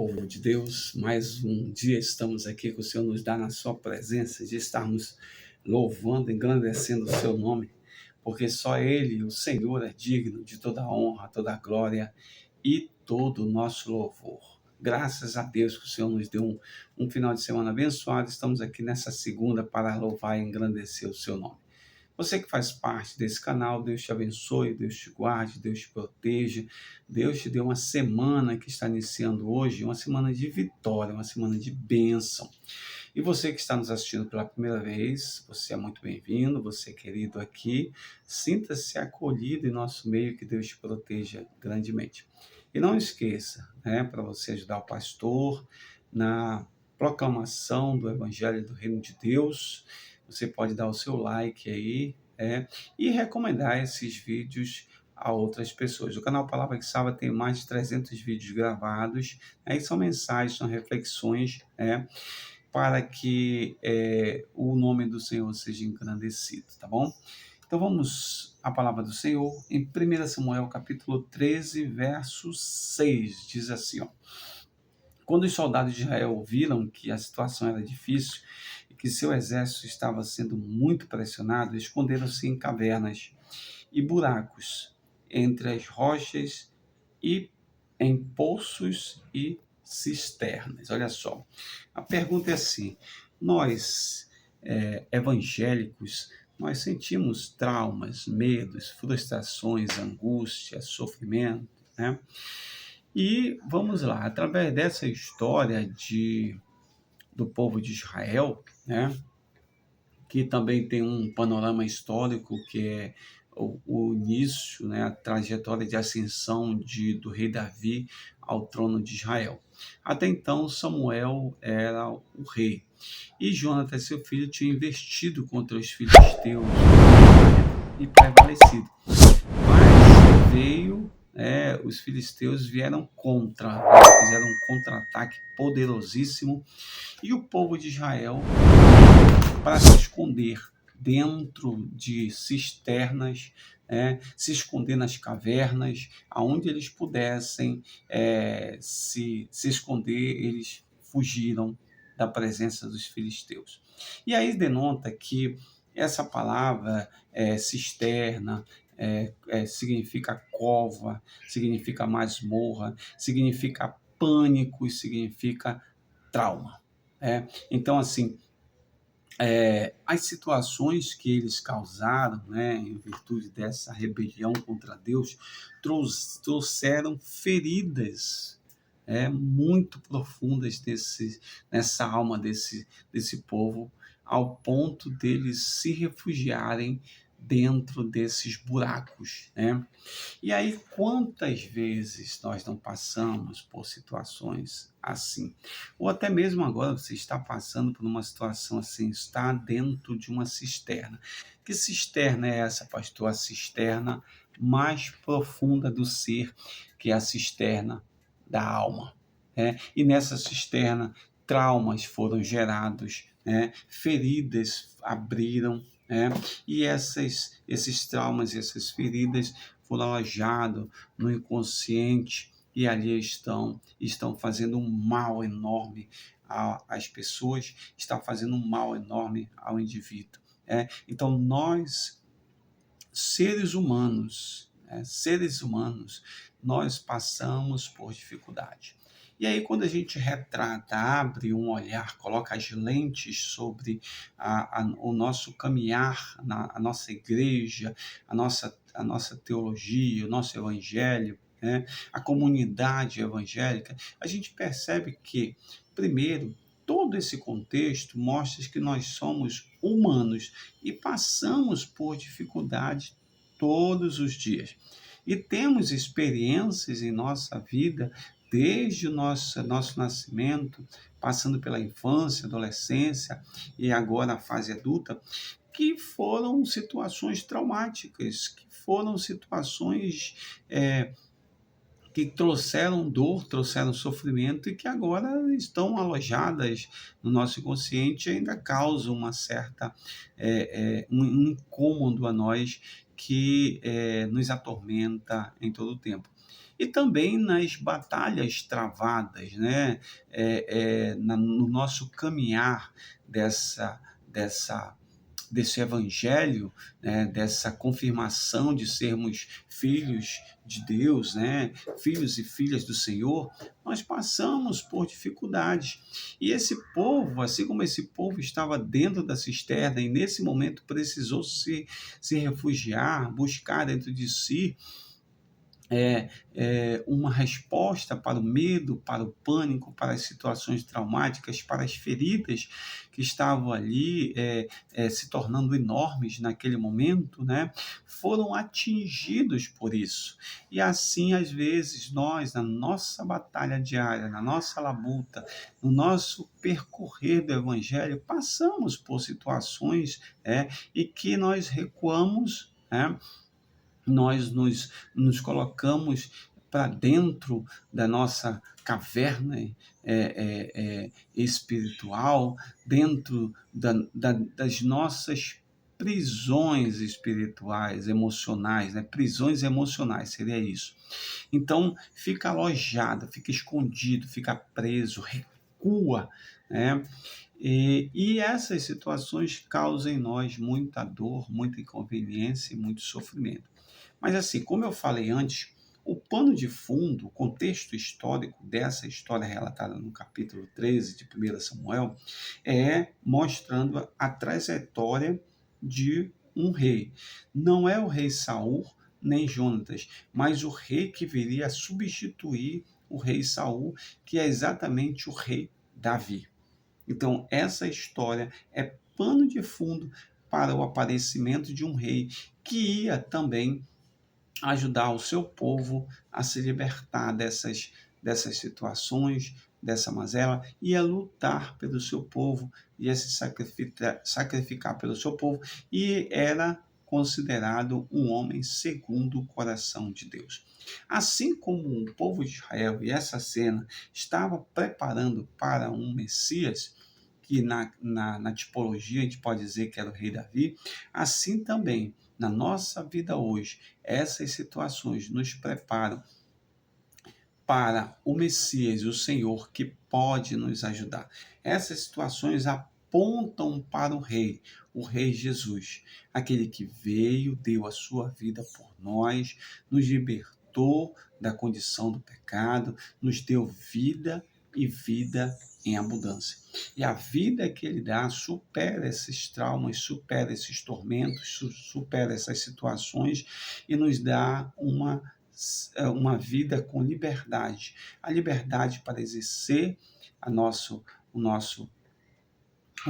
Povo de Deus, mais um dia estamos aqui que o Senhor nos dá na sua presença, de estarmos louvando, engrandecendo o seu nome, porque só Ele, o Senhor, é digno de toda a honra, toda a glória e todo o nosso louvor. Graças a Deus que o Senhor nos deu um final de semana abençoado, estamos aqui nessa segunda para louvar e engrandecer o seu nome. Você que faz parte desse canal, Deus te abençoe, Deus te guarde, Deus te proteja. Deus te deu uma semana que está iniciando hoje, uma semana de vitória, uma semana de bênção. E você que está nos assistindo pela primeira vez, você é muito bem-vindo, você é querido aqui. Sinta-se acolhido em nosso meio, que Deus te proteja grandemente. E não esqueça, para você ajudar o pastor na proclamação do Evangelho do Reino de Deus, você pode dar o seu like aí, e recomendar esses vídeos a outras pessoas. O canal Palavra que Salva tem mais de 300 vídeos gravados, e são mensagens, são reflexões, para que o nome do Senhor seja engrandecido, tá bom? Então vamos à palavra do Senhor, em 1 Samuel capítulo 13, verso 6, diz assim, ó: Quando os soldados de Israel viram que a situação era difícil e que seu exército estava sendo muito pressionado, esconderam-se em cavernas e buracos entre as rochas e em poços e cisternas. Olha só, a pergunta é assim: nós, evangélicos, nós sentimos traumas, medos, frustrações, angústia, sofrimento, né? E vamos lá, através dessa história do povo de Israel, né, que também tem um panorama histórico que é o início, né, a trajetória de ascensão do rei Davi ao trono de Israel. Até então, Samuel era o rei, e Jonatas, seu filho, tinha investido contra os filisteus e prevalecido. Mas os filisteus vieram contra, fizeram um contra-ataque poderosíssimo, e o povo de Israel, para se esconder dentro de cisternas, se esconder nas cavernas, aonde eles pudessem se esconder, eles fugiram da presença dos filisteus. E aí denota que essa palavra cisterna significa cova, significa masmorra, significa pânico, significa trauma. Então, assim, as situações que eles causaram, em virtude dessa rebelião contra Deus, trouxeram feridas muito profundas nessa alma desse povo, ao ponto deles se refugiarem dentro desses buracos, né? E aí, quantas vezes nós não passamos por situações assim? Ou até mesmo agora você está passando por uma situação assim, está dentro de uma cisterna. Que cisterna é essa, pastor? A cisterna mais profunda do ser, que é a cisterna da alma. E nessa cisterna, traumas foram gerados, feridas abriram, e esses traumas, essas feridas foram alojados no inconsciente, e ali estão fazendo um mal enorme às pessoas, está fazendo um mal enorme ao indivíduo. Então, nós, seres humanos, nós passamos por dificuldade. E aí, quando a gente retrata, abre um olhar, coloca as lentes sobre o nosso caminhar, a nossa igreja, a nossa teologia, o nosso evangelho, a comunidade evangélica, a gente percebe que, primeiro, todo esse contexto mostra que nós somos humanos e passamos por dificuldades todos os dias. E temos experiências em nossa vida desde o nosso nascimento, passando pela infância, adolescência e agora a fase adulta, que foram situações traumáticas, que foram situações que trouxeram dor, trouxeram sofrimento e que agora estão alojadas no nosso inconsciente e ainda causam uma certa, um incômodo a nós que nos atormenta em todo o tempo. e também nas batalhas travadas, né? No nosso caminhar dessa desse evangelho, né, dessa confirmação de sermos filhos de Deus, né, filhos e filhas do Senhor, nós passamos por dificuldades. E esse povo, assim como esse povo estava dentro da cisterna e nesse momento precisou se refugiar, buscar dentro de si uma resposta para o medo, para o pânico, para as situações traumáticas, para as feridas que estavam ali se tornando enormes naquele momento, né? Foram atingidos por isso. E assim, às vezes, nós, na nossa batalha diária, na nossa labuta, no nosso percorrer do Evangelho, passamos por situações e que nós recuamos, né? Nós nos colocamos para dentro da nossa caverna espiritual, dentro das nossas prisões espirituais, emocionais, né? Prisões emocionais, seria isso. Então, fica alojado, fica escondido, fica preso, recua, né? E essas situações causam em nós muita dor, muita inconveniência e muito sofrimento. Mas assim, como eu falei antes, o pano de fundo, o contexto histórico dessa história relatada no capítulo 13 de 1 Samuel, é mostrando a trajetória de um rei. Não é o rei Saul nem Jonatas, mas o rei que viria a substituir o rei Saul, que é exatamente o rei Davi. Então, essa história é pano de fundo para o aparecimento de um rei que ia também ajudar o seu povo a se libertar dessas situações, dessa mazela, e a lutar pelo seu povo, ia se sacrificar pelo seu povo, e era considerado um homem segundo o coração de Deus. Assim como o povo de Israel e essa cena estava preparando para um Messias, que na tipologia a gente pode dizer que era o rei Davi, assim também na nossa vida hoje, essas situações nos preparam para o Messias, o Senhor, que pode nos ajudar. Essas situações apontam para o Rei Jesus, aquele que veio, deu a sua vida por nós, nos libertou da condição do pecado, nos deu vida e vida em abundância. E a vida que ele dá supera esses traumas, supera esses tormentos, supera essas situações e nos dá uma vida com liberdade. A liberdade para exercer o nosso, o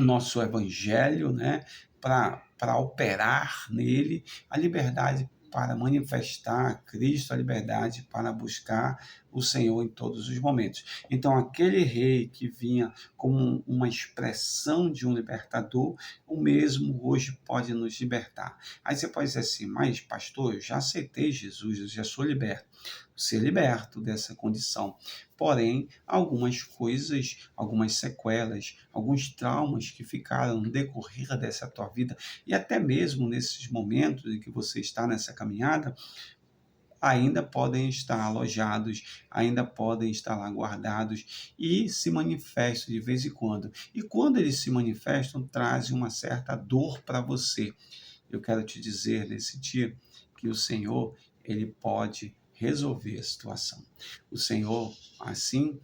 nosso evangelho, né? Para operar nele, a liberdade para manifestar Cristo, a liberdade para buscar o Senhor em todos os momentos. Então, aquele rei que vinha como uma expressão de um libertador, o mesmo hoje pode nos libertar. Aí você pode dizer assim, mas pastor, eu já aceitei Jesus, eu já sou liberto. Ser liberto dessa condição. Porém, algumas coisas, algumas sequelas, alguns traumas que ficaram no decorrer dessa tua vida, e até mesmo nesses momentos em que você está nessa caminhada, ainda podem estar alojados, ainda podem estar lá guardados e se manifestam de vez em quando. E quando eles se manifestam, trazem uma certa dor para você. Eu quero te dizer nesse dia que o Senhor, ele pode resolver a situação. O Senhor, assim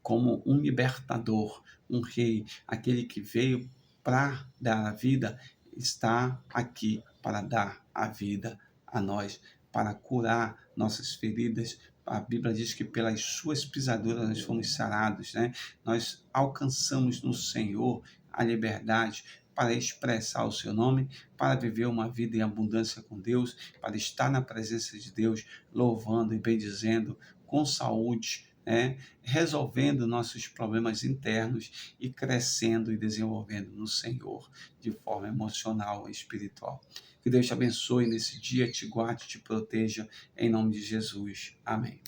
como um libertador, um rei, aquele que veio para dar a vida, está aqui para dar a vida a nós, para curar nossas feridas. A Bíblia diz que pelas suas pisaduras nós fomos sarados, né? Nós alcançamos no Senhor a liberdade para expressar o seu nome, para viver uma vida em abundância com Deus, para estar na presença de Deus, louvando e bendizendo com saúde, né? Resolvendo nossos problemas internos e crescendo e desenvolvendo no Senhor de forma emocional e espiritual. Que Deus te abençoe nesse dia, te guarde, te proteja, em nome de Jesus. Amém.